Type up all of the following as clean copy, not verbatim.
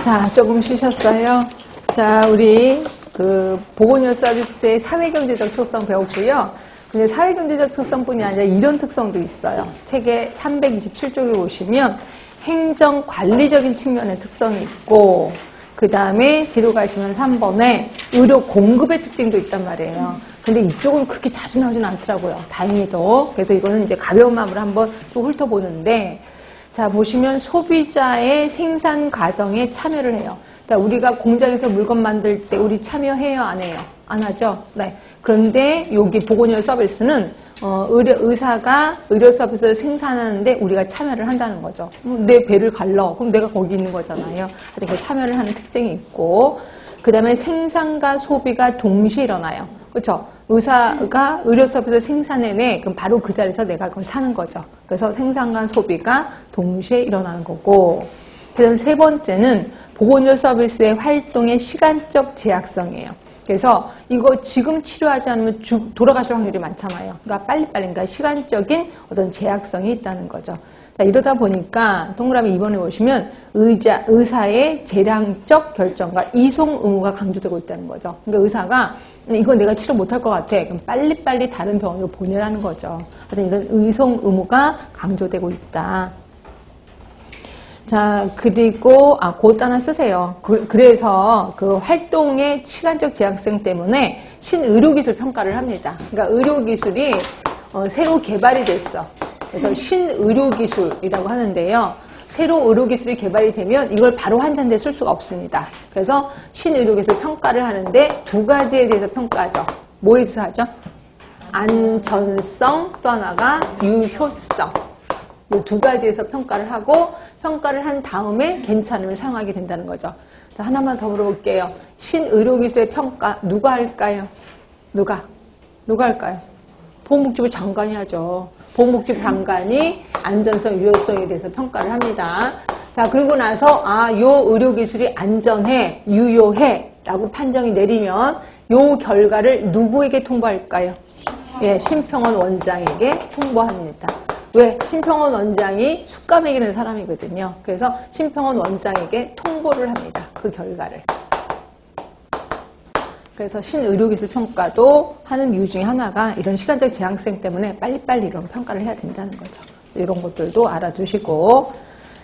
자, 조금 쉬셨어요? 자, 우리 보건의료 서비스의 사회경제적 특성 배웠고요. 근데 사회경제적 특성뿐이 아니라 이런 특성도 있어요. 책의 327쪽에 보시면 행정관리적인 측면의 특성이 있고, 그 다음에 뒤로 가시면 3번에 의료 공급의 특징도 있단 말이에요. 근데 이쪽은 그렇게 자주 나오지는 않더라고요. 다행히도. 그래서 이거는 이제 가벼운 마음으로 한번 좀 훑어보는데, 자, 보시면 소비자의 생산 과정에 참여를 해요. 그러니까 우리가 공장에서 물건 만들 때 우리 참여해요? 안 해요? 안 하죠? 네. 그런데 여기 보건의료 서비스는 의사가 의료 서비스를 생산하는데 우리가 참여를 한다는 거죠. 내 배를 갈러. 그럼 내가 거기 있는 거잖아요. 그러니까 참여를 하는 특징이 있고, 그 다음에 생산과 소비가 동시에 일어나요. 그렇죠? 의사가 의료 서비스를 생산해내. 그럼 바로 그 자리에서 내가 그걸 사는 거죠. 그래서 생산과 소비가 동시에 일어나는 거고, 그 다음에 세 번째는 보건의료 서비스의 활동의 시간적 제약성이에요. 그래서 이거 지금 치료하지 않으면 돌아가실 확률이 많잖아요. 그러니까 빨리빨리, 그러니까 시간적인 어떤 제약성이 있다는 거죠. 자, 이러다 보니까 동그라미 2번에 보시면 의사의 재량적 결정과 이송 의무가 강조되고 있다는 거죠. 그러니까 의사가 이건 내가 치료 못할 것 같아. 그럼 빨리빨리 다른 병원으로 보내라는 거죠. 하여튼 이런 이송 의무가 강조되고 있다. 자, 그리고, 곧 하나 쓰세요. 그래서 그 활동의 시간적 제약성 때문에 신의료기술 평가를 합니다. 그러니까 의료기술이 새로 개발이 됐어. 그래서 신의료기술이라고 하는데요. 새로 의료기술이 개발이 되면 이걸 바로 환자한테 쓸 수가 없습니다. 그래서 신의료기술 평가를 하는데 두 가지에 대해서 평가하죠. 뭐에 대해서 하죠? 안전성, 또 하나가 유효성. 이 두 가지에서 평가를 하고, 평가를 한 다음에 괜찮으면 사용하게 된다는 거죠. 자, 하나만 더 물어볼게요. 신의료기술의 평가 누가 할까요? 누가 할까요? 보건복지부 장관이 하죠. 보건복지부 장관이 안전성, 유효성에 대해서 평가를 합니다. 자, 그리고 나서 요 의료기술이 안전해, 유효해 라고 판정이 내리면 요 결과를 누구에게 통보할까요? 예, 심평원 원장에게 통보합니다. 왜? 심평원 원장이 수가 매기는 사람이거든요. 그래서 심평원 원장에게 통보를 합니다. 그 결과를. 그래서 신의료기술 평가도 하는 이유 중에 하나가 이런 시간적 제약성 때문에 빨리빨리 이런 평가를 해야 된다는 거죠. 이런 것들도 알아두시고,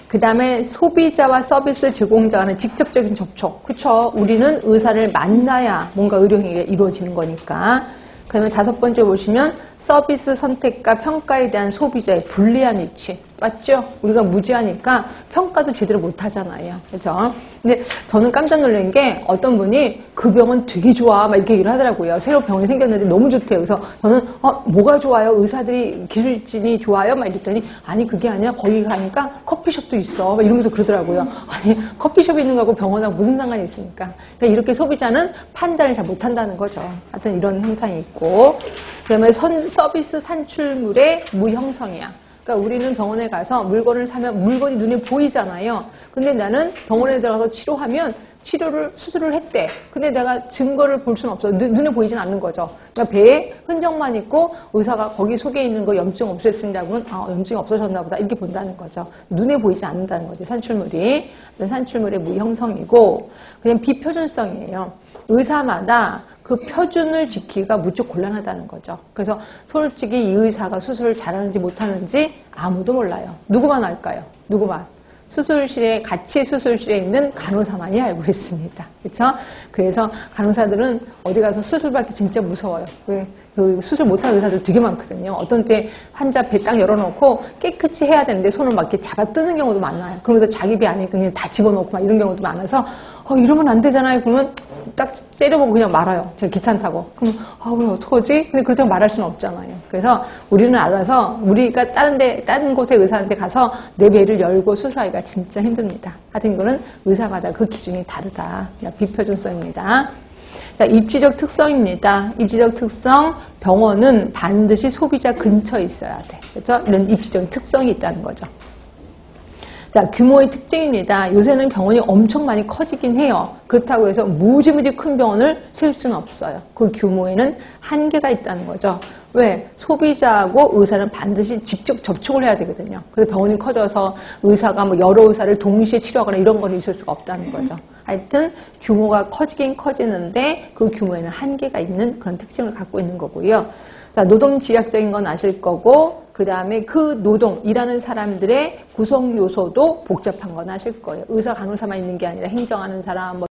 그 다음에 소비자와 서비스 제공자와는 직접적인 접촉. 그쵸? 우리는 의사를 만나야 뭔가 의료행위가 이루어지는 거니까. 그러면 다섯 번째 보시면 서비스 선택과 평가에 대한 소비자의 불리한 위치. 맞죠? 우리가 무지하니까 평가도 제대로 못 하잖아요. 그죠? 근데 저는 깜짝 놀란 게 어떤 분이 그 병원 되게 좋아. 막 이렇게 얘기를 하더라고요. 새로 병원이 생겼는데 너무 좋대요. 그래서 저는, 뭐가 좋아요? 의사들이, 기술진이 좋아요? 막 이랬더니, 아니, 그게 아니라 거기 가니까 커피숍도 있어. 막 이러면서 그러더라고요. 아니, 커피숍이 있는 거하고 병원하고 무슨 상관이 있습니까? 그러니까 이렇게 소비자는 판단을 잘 못한다는 거죠. 하여튼 이런 현상이 있고. 그 다음에 서비스 산출물의 무형성이야. 그러니까 우리는 병원에 가서 물건을 사면 물건이 눈에 보이잖아요. 근데 나는 병원에 들어가서 치료하면 수술을 했대. 근데 내가 증거를 볼 수는 없어. 눈에 보이진 않는 거죠. 그러니까 배에 흔적만 있고 의사가 거기 속에 있는 거 염증 없앴습니다. 그러면 염증이 없어졌나 보다. 이렇게 본다는 거죠. 눈에 보이지 않는다는 거죠. 산출물이. 산출물의 무형성이고, 그냥 비표준성이에요. 의사마다 그 표준을 지키기가 무척 곤란하다는 거죠. 그래서 솔직히 이 의사가 수술을 잘하는지 못하는지 아무도 몰라요. 누구만 알까요? 누구만? 같이 수술실에 있는 간호사만이 알고 있습니다. 그렇죠? 그래서 간호사들은 어디 가서 수술 받기 진짜 무서워요. 왜? 수술 못하는 의사들 되게 많거든요. 어떤 때 환자 배 딱 열어놓고 깨끗이 해야 되는데 손을 막 이렇게 잡아 뜨는 경우도 많아요. 그러면서 자기 배 안에 그냥 다 집어넣고 막 이런 경우도 많아서 이러면 안 되잖아요. 그러면 딱 째려보고 그냥 말아요. 제가 귀찮다고. 그럼 우리 어떡하지? 근데 그렇다고 말할 수는 없잖아요. 그래서 우리는 알아서 우리가 다른 곳의 의사한테 가서 내 배를 열고 수술하기가 진짜 힘듭니다. 하여튼 이거는 의사마다 그 기준이 다르다. 비표준성입니다. 자, 입지적 특성입니다. 입지적 특성, 병원은 반드시 소비자 근처에 있어야 돼. 그렇죠? 이런 입지적 특성이 있다는 거죠. 자, 규모의 특징입니다. 요새는 병원이 엄청 많이 커지긴 해요. 그렇다고 해서 무지무지 큰 병원을 세울 수는 없어요. 그 규모에는 한계가 있다는 거죠. 왜? 소비자하고 의사는 반드시 직접 접촉을 해야 되거든요. 그래서 병원이 커져서 의사가 뭐 여러 의사를 동시에 치료하거나 이런 건 있을 수가 없다는 거죠. 하여튼 규모가 커지긴 커지는데 그 규모에는 한계가 있는 그런 특징을 갖고 있는 거고요. 자, 노동지향적인 건 아실 거고, 그 다음에 그 노동, 일하는 사람들의 구성 요소도 복잡한 건 아실 거예요. 의사, 간호사만 있는 게 아니라 행정하는 사람, 뭐